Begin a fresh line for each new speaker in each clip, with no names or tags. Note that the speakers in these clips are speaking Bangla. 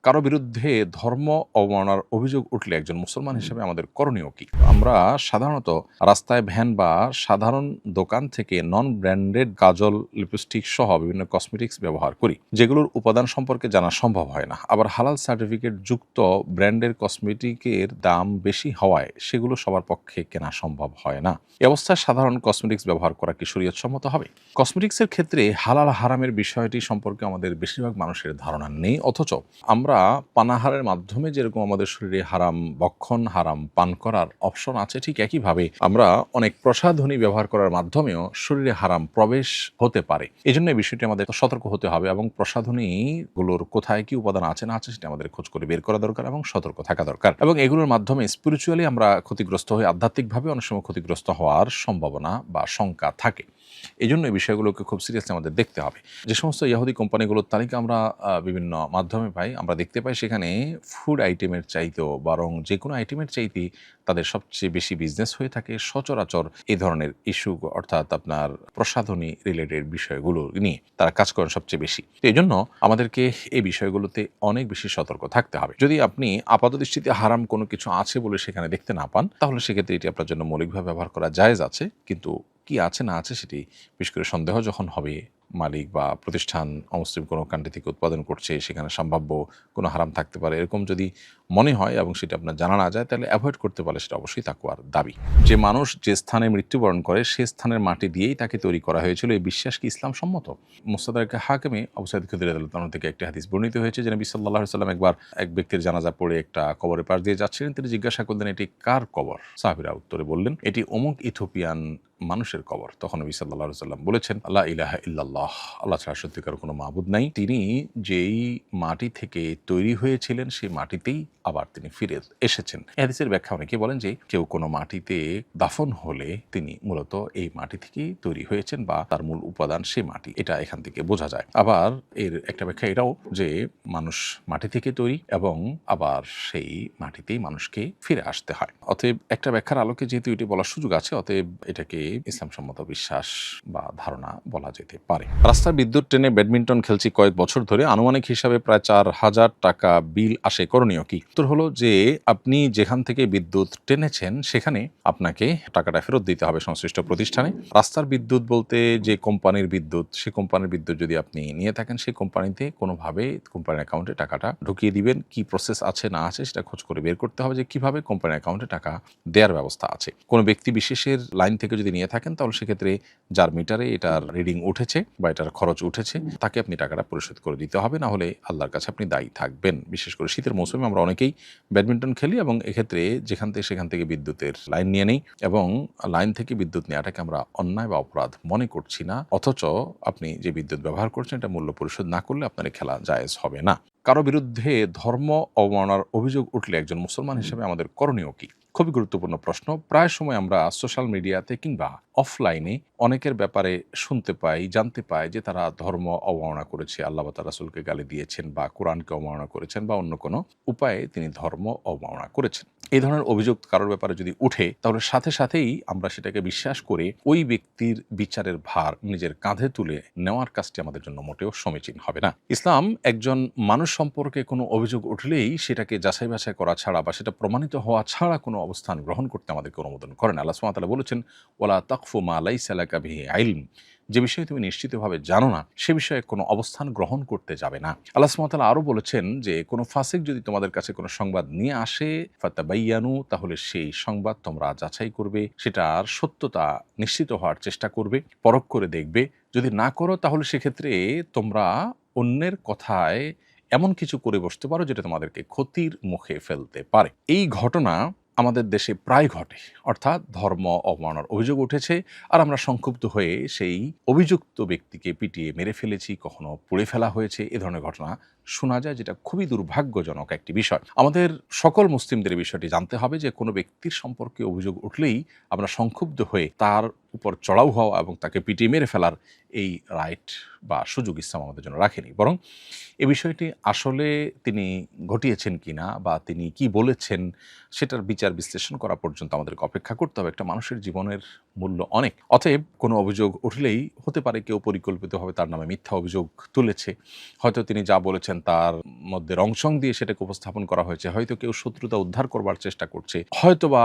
কারো বিরুদ্ধে ধর্ম অবমাননার অভিযোগ উঠলে একজন মুসলমান হিসেবে আমাদের করণীয় কি? আমরা সাধারণত রাস্তায় ভ্যান বা সাধারণ দোকান থেকে নন ব্র্যান্ডেড কাজল, লিপস্টিক সহ বিভিন্ন কসমেটিক্স ব্যবহার করি, যেগুলোর উপাদান সম্পর্কে জানা সম্ভব হয় না। আবার হালাল সার্টিফিকেট যুক্ত ব্র্যান্ডের কসমেটিকের দাম বেশি হওয়ায় সেগুলো সবার পক্ষে কেনা সম্ভব হয় না। এ অবস্থায় সাধারণ কসমেটিক্স ব্যবহার করা কি শরীয়তসম্মত হবে? কসমেটিক্সের ক্ষেত্রে হালাল হারামের বিষয়টি সম্পর্কে আমাদের বেশিরভাগ মানুষের ধারণা নেই, অথচ আমরা পানাহারের মাধ্যমে যেরকম আমাদের শরীরে হারাম ভক্ষণ, হারাম পান করার অপশন আছে, ঠিক একইভাবে আমরা অনেক প্রসাধনী ব্যবহার করার মাধ্যমেও শরীরে হারাম প্রবেশ হতে পারে। এই জন্য এই বিষয়টি আমাদের সতর্ক হতে হবে এবং প্রসাধনীগুলোর কোথায় কি উপাদান আছে না আছে সেটা আমাদের খোঁজ করে বের করা দরকার এবং সতর্ক থাকা দরকার। এবং এগুলোর মাধ্যমে স্পিরিচুয়ালি আমরা ক্ষতিগ্রস্ত হয়ে আধ্যাত্মিকভাবে অনেক সময় ক্ষতিগ্রস্ত হওয়ার সম্ভাবনা বা শঙ্কা থাকে। এই জন্য এই বিষয়গুলোকে খুব সিরিয়াসলি আমাদের দেখতে হবে। যে সমস্ত ইহুদি কোম্পানিগুলোর তালিকা আমরা বিভিন্ন মাধ্যমে পাই, আমরা দেখতে পাই সেখানে ফুড আইটেমের চাইতেও বরং যে কোনো আইটেমের চাইতে তাদের সবচেয়ে বেশি বিজনেস হয়ে থাকে সচরাচর এই ধরনের ইস্যু, অর্থাৎ আপনার প্রসাধনী রিলেটেড বিষয়গুলো নিয়ে তারা কাজ করেন সবচেয়ে বেশি। তো এই জন্য আমাদেরকে এই বিষয়গুলোতে অনেক বেশি সতর্ক থাকতে হবে। যদি আপনি আপাত দৃষ্টিতে হারাম কোনো কিছু আছে বলে সেখানে দেখতে না পান, তাহলে সেক্ষেত্রে এটি আপনার জন্য মৌলিকভাবে ব্যবহার করা জায়েজ আছে, কিন্তু কি আছে না আছে সেটি বিশেষ করে সন্দেহ যখন হবে, মালিক বা প্রতিষ্ঠান অমুসলিম কোনো কান্ট্রি থেকে উৎপাদন করছে, সেখানে সম্ভাব্য কোনো হারাম থাকতে পারে, এরকম যদি মনে হয় এবং সেটা আপনার জানা না যায়, তাহলে অ্যাভয়েড করতে পারলে সেটা অবশ্যই তাকওয়ার দাবি। যে মানুষ যে স্থানে মৃত্যুবরণ করে সে স্থানের মাটি দিয়েই তাকে তৈরি করা হয়েছিল, এই বিশ্বাস কি ইসলাম সম্মত? মুস্তাদরাকে হাকিমে আবু সাঈদ খুদরী রাদিয়াল্লাহু তাআলা থেকে একটি হাদিস বর্ণিত হয়েছে যে নবী সাল্লাল্লাহু আলাইহি ওয়াসাল্লাম একবার এক ব্যক্তির জানাজা পড়ে একটা কবরের পাশ দিয়ে যাচ্ছিলেন। তিনি জিজ্ঞাসা করলেন, এটি কার কবর? সাহাবীরা উত্তরে বললেন, এটি অমুক ইথিওপিয়ান মানুষের কবর। তখন নবী সাল্লাল্লাহু আলাইহি ওয়াসাল্লাম বলেছেন, লা ইলাহা ইল্লাল্লাহ, আল্লাহ ছাড়া সত্যিকার কোনো মাবুদ নাই। তিনি যেই মাটি থেকে তৈরি হয়েছিলেন সেই মাটিতেই আবার তিনি ফিরে এসেছেন। এই হাদিসের ব্যাখ্যা অনেকে বলেন যে কেউ কোনো মাটিতে দাফন হলে তিনি মূলত এই মাটি থেকেই তৈরি হয়েছেন বা তার মূল উপাদান সে মাটি, এটা এখান থেকে বোঝা যায়। আবার এর একটা ব্যাখ্যা এটাও যে মানুষ মাটি থেকে তৈরি এবং আবার সেই মাটিতেই মানুষকে ফিরে আসতে হয়। অতএব একটা ব্যাখ্যার আলোকে যেহেতু এটি বলার সুযোগ আছে, অতএব এটাকে ইসলামসম্মত বিশ্বাস বা ধারণা বলা যেতে পারে। রাস্তার বিদ্যুৎ টেনে ব্যাডমিন্টন খেলছি কয়েক বছর ধরে, আনুমানিক হিসাবে প্রায় 4,000 টাকা বিল আসে, করণীয় কি? উত্তর হলো যে আপনি যেখান থেকে বিদ্যুৎ টেনেছেন সেখানে আপনাকে টাকাটা ফেরত দিতে হবে সংশ্লিষ্ট প্রতিষ্ঠানে। রাস্তার বিদ্যুৎ বলতে যে কোম্পানির বিদ্যুৎ, সেই কোম্পানির বিদ্যুৎ যদি আপনি নিয়ে থাকেন, সেই কোম্পানিতে কোনোভাবে কোম্পানির অ্যাকাউন্টে টাকাটা ঢুকিয়ে দিবেন। কি প্রসেস আছে না আছে সেটা খোঁজ করে বের করতে হবে যে কিভাবে কোম্পানির অ্যাকাউন্টে টাকা দেওয়ার ব্যবস্থা আছে। কোনো ব্যক্তি বিশেষের লাইন থেকে যদি নিয়ে থাকেন, তাহলে সেক্ষেত্রে যার মিটারে এটার রিডিং উঠেছে বা এটার খরচ উঠেছে তাকে আপনি টাকাটা পরিশোধ করে দিতে হবে, না হলে আল্লাহর কাছে আপনি দায়ী থাকবেন। বিশেষ করে শীতের মৌসুমে আমরা অনেকেই ব্যাডমিন্টন খেলি এবং এক্ষেত্রে সেখান থেকে বিদ্যুতের লাইন নিয়ে নেই এবং লাইন থেকে বিদ্যুৎ নেওয়াটাকে আমরা অন্যায় বা অপরাধ মনে করছি না, অথচ আপনি যে বিদ্যুৎ ব্যবহার করছেন এটা মূল্য পরিশোধ না করলে আপনার খেলা জায়েজ হবে না। কারো বিরুদ্ধে ধর্ম অবমাননার অভিযোগ উঠলে একজন মুসলমান হিসেবে আমাদের করণীয় কি? খুবই গুরুত্বপূর্ণ প্রশ্ন। প্রায় সময় আমরা সোশ্যাল মিডিয়াতে কিংবা অফলাইনে অনেকের ব্যাপারে শুনতে পাই, জানতে পাই যে তারা ধর্ম অবমাননা করেছে, আল্লাহ বা তার রাসূলকে গালি দিয়েছেন বা কোরআনকে অবমাননা করেছেন বা অন্য কোনো উপায়ে তিনি ধর্ম অবমাননা করেছেন। এই ধরনের অভিযোগ কারোর ব্যাপারে যদি উঠে, তাহলে সাথে সাথেই আমরা সেটাকে বিশ্বাস করে ওই ব্যক্তির বিচারের ভার নিজের কাঁধে তুলে নেওয়ার কাজটি আমাদের জন্য মোটেও সমীচীন হবে না। ইসলাম একজন মানুষ সম্পর্কে কোনো অভিযোগ উঠলেই সেটাকে যাচাই বাছাই করা ছাড়া বা সেটা প্রমাণিত হওয়া ছাড়া কোনো অবস্থান গ্রহণ করতে আমাদেরকে অনুমোদন করেন। আল্লাহ সুবহানাহু ওয়া তাআলা বলেছেন, ওয়ালা তাকফু মা লাইসা লাকা বিহি ইলম, যে বিষয়ে তুমি নিশ্চিতভাবে জানো না সে বিষয়ে কোনো অবস্থান গ্রহণ করতে যাবে না। আল্লাহ সুবহানাহু ওয়া তাআলা আরও বলেছেন যে কোনো ফাসিক যদি তোমাদের কাছে কোনো সংবাদ নিয়ে আসে, ফাতাবাইয়ানু, তাহলে সেই সংবাদ তোমরা যাচাই করবে, সেটার সত্যতা নিশ্চিত হওয়ার চেষ্টা করবে, পরখ করে দেখবে। যদি না করো তাহলে সেক্ষেত্রে তোমরা অন্যের কথায় এমন কিছু করে বসতে পারো যেটা তোমাদেরকে ক্ষতির মুখে ফেলতে পারে। এই ঘটনা আমাদের দেশে প্রায় ঘটে, অর্থাৎ ধর্ম অবমাননার অভিযোগ উঠেছে আর আমরা সংক্ষুব্ধ হয়ে সেই অভিযুক্ত ব্যক্তিকে পিটিয়ে মেরে ফেলেছি, কখনো পুড়ে ফেলা হয়েছে। এ ধরনের ঘটনা শোনা যায়, যেটা খুবই দুর্ভাগ্যজনক একটি বিষয়। আমাদের সকল মুসলিমদের এই বিষয়টি জানতে হবে যে কোনো ব্যক্তির সম্পর্কে অভিযোগ উঠলেই আমরা সংক্ষুব্ধ হয়ে তার উপর চড়াও হওয়া এবং তাকে পিটিয়ে মেরে ফেলার এই রাইট বা সুযোগ ইসলাম আমাদের জন্য রাখেনি, বরং এ বিষয়টি আসলে তিনি ঘটিয়েছেন কিনা বা তিনি কি বলেছেন সেটার বিচার বিশ্লেষণ করা পর্যন্ত আমাদেরকে অপেক্ষা করতে হবে। একটা মানুষের জীবনের মূল্য অনেক। অতএব কোনো অভিযোগ উঠলেই হতে পারে কেউ পরিকল্পিতভাবে তার নামে মিথ্যা অভিযোগ তুলেছে, হয়তো তিনি যা বলেছেন তার মধ্যে রংসং দিয়ে সেটাকে উপস্থাপন করা হয়েছে, হয়তো কেউ শত্রুতা উদ্ধার করবার চেষ্টা করছে, হয়তোবা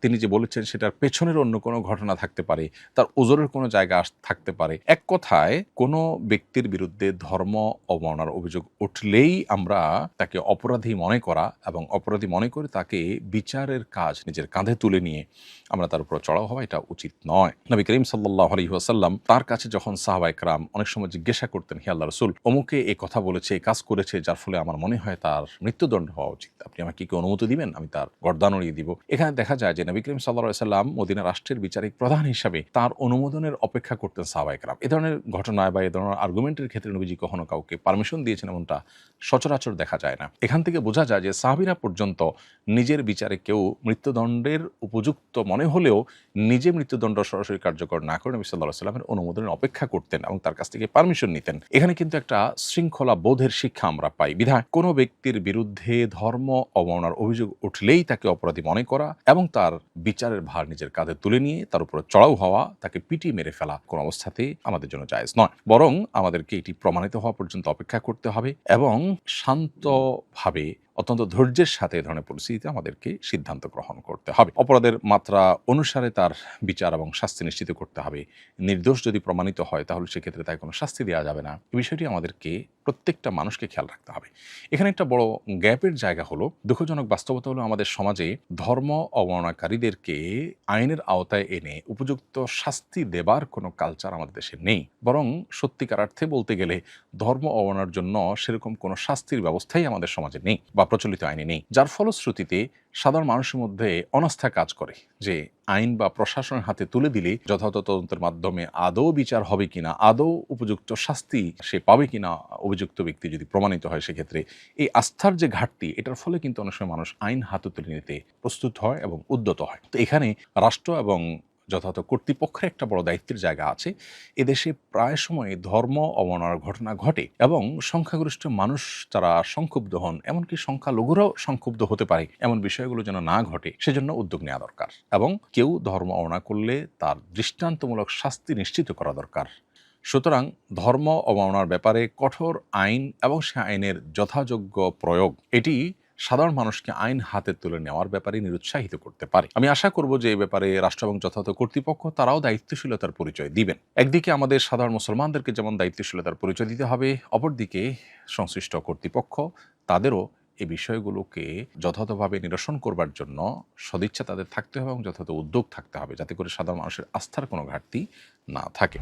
তিনি যে বলেছেন সেটার পেছনের অন্য কোনো ঘটনা থাকতে পারে, তার ওজোরের কোনো জায়গা থাকতে পারে। এক কথায় কোনো ব্যক্তির বিরুদ্ধে ধর্ম অবমাননার অভিযোগ উঠলেই আমরা তাকে অপরাধী মনে করা এবং অপরাধী মনে করে তাকে বিচারের কাজ নিজের কাঁধে তুলে নিয়ে আমরা তার উপর চড়াও হওয়া এটা উচিত নয়। নবী করিম সাল্লাল্লাহু আলাইহি ওয়াসাল্লাম তার কাছে যখন সাহাবায়ে কেরাম অনেক সময় জিজ্ঞাসা করতেন, হে আল্লাহর রাসূল, অমুকে এই কথা বলেছে, এই কাজ করেছে, যার ফলে আমার মনে হয় তার মৃত্যুদণ্ড হওয়া উচিত, আপনি আমাকে কি অনুমতি দিবেন, আমি তার গর্দান উড়িয়ে দিব। এখানে দেখা যায় যে নবী করিম সাল্লাল্লাহু আলাইহি ওয়াসাল্লাম মদিনা রাষ্ট্রের বিচারিক প্রধান হিসাবে তার অনুমোদনের অপেক্ষা করতেন সাহাবায়ে কেরাম। এ ধরনের ঘটনায় বা এ ধরনের আর্গুমেন্টের ক্ষেত্রে নবীজি কখনো কাউকে পারমিশন দিয়েছেন এমনটা সচরাচর দেখা যায় না। এখান থেকে বোঝা যায় যে সাহাবীরা পর্যন্ত নিজের বিচারে কেউ মৃত্যুদণ্ডের উপযুক্ত মনে হলেও নিজে মৃত্যুদণ্ড সরাসরি কার্যকর না করে নবী সাল্লাল্লাহু আলাইহি ওয়াসাল্লামের অনুমোদনের অপেক্ষা করতেন এবং তার কাছ থেকে পারমিশন নিতেন। এখানে কিন্তু একটা শৃঙ্খলা বোধের শিক্ষা আমরা পাই। বিধায় কোনো ব্যক্তির বিরুদ্ধে ধর্ম অবমাননার অভিযোগ উঠলেই তাকে অপরাধী মনে করা এবং তার বিচারের ভার নিজের কাঁধে তুলে নিয়ে তার উপর চড়াও হওয়া, তাকে পিটিয়ে মেরে ফেলা কোনো অবস্থাতেই আমাদের জন্য জায়েজ নয়। বরং আমাদেরকে এটি প্রমাণিত হওয়া পর্যন্ত অপেক্ষা করতে হবে এবং শান্তভাবে অত্যন্ত ধৈর্যের সাথে এ ধরনের পরিস্থিতিতে আমাদেরকে সিদ্ধান্ত গ্রহণ করতে হবে। অপরাধের মাত্রা অনুসারে তার বিচার এবং শাস্তি নিশ্চিত করতে হবে। নির্দোষ যদি প্রমাণিত হয় তাহলে সেক্ষেত্রে তাই কোনো শাস্তি দেওয়া যাবে না। এই বিষয়টি আমাদেরকে প্রত্যেকটা মানুষকে খেয়াল রাখতে হবে। এখানে একটা বড় গ্যাপের জায়গা হলো, দুঃখজনক বাস্তবতা হলো আমাদের সমাজে ধর্ম অবমাননাকারীদেরকে আইনের আওতায় এনে উপযুক্ত শাস্তি দেবার কোনো কালচার আমাদের দেশে নেই। বরং সত্যিকার অর্থে বলতে গেলে ধর্ম অবমাননার জন্য সেরকম কোনো শাস্তির ব্যবস্থাই আমাদের সমাজে নেই বা প্রচলিত আইনে নেই, যার ফলশ্রুতিতে সাধারণ মানুষের মধ্যে অনাস্থা কাজ করে যে আইন বা প্রশাসনের হাতে তুলে দিলে যথাযথ তদন্তের মাধ্যমে আদৌ বিচার হবে কিনা, আদৌ উপযুক্ত শাস্তি সে পাবে কিনা অভিযুক্ত ব্যক্তি যদি প্রমাণিত হয়, সেক্ষেত্রে এই আস্থার যে ঘাটতি, এটার ফলে কিন্তু অনেক সময় মানুষ আইন হাতে তুলে নিতে প্রস্তুত হয় এবং উদ্যত হয়। তো এখানে রাষ্ট্র এবং যথাযথ কর্তৃপক্ষের একটা বড় দায়িত্বের জায়গা আছে। এদেশে প্রায় সময় ধর্ম অবমাননার ঘটনা ঘটে এবং সংখ্যাগরিষ্ঠ মানুষ তারা সংক্ষুব্ধ হন, এমনকি সংখ্যালঘুরাও সংক্ষুব্ধ হতে পারে, এমন বিষয়গুলো যেন না ঘটে সেজন্য উদ্যোগ নেওয়া দরকার এবং কেউ ধর্ম অবমাননা করলে তার দৃষ্টান্তমূলক শাস্তি নিশ্চিত করা দরকার। সুতরাং ধর্ম অবমাননার ব্যাপারে কঠোর আইন এবং সে আইনের যথাযোগ্য প্রয়োগ এটি সাধারণ মানুষকে আইন হাতে তুলে নেওয়ার ব্যাপারে নিরুৎসাহিত করতে পারে। আমি আশা করব যে এই ব্যাপারে রাষ্ট্র এবং যথাযথ কর্তৃপক্ষ তারাও দায়িত্বশীলতার পরিচয় দিবেন। একদিকে আমাদের সাধারণ মুসলমানদেরকে যেমন দায়িত্বশীলতার পরিচয় দিতে হবে, অপরদিকে সংশ্লিষ্ট কর্তৃপক্ষ তাদেরও এই বিষয়গুলোকে যথাযথভাবে নিরসন করবার জন্য সদিচ্ছা তাদের থাকতে হবে এবং যথাযথ উদ্যোগ থাকতে হবে, যাতে করে সাধারণ মানুষের আস্থার কোনো ঘাটতি না থাকে।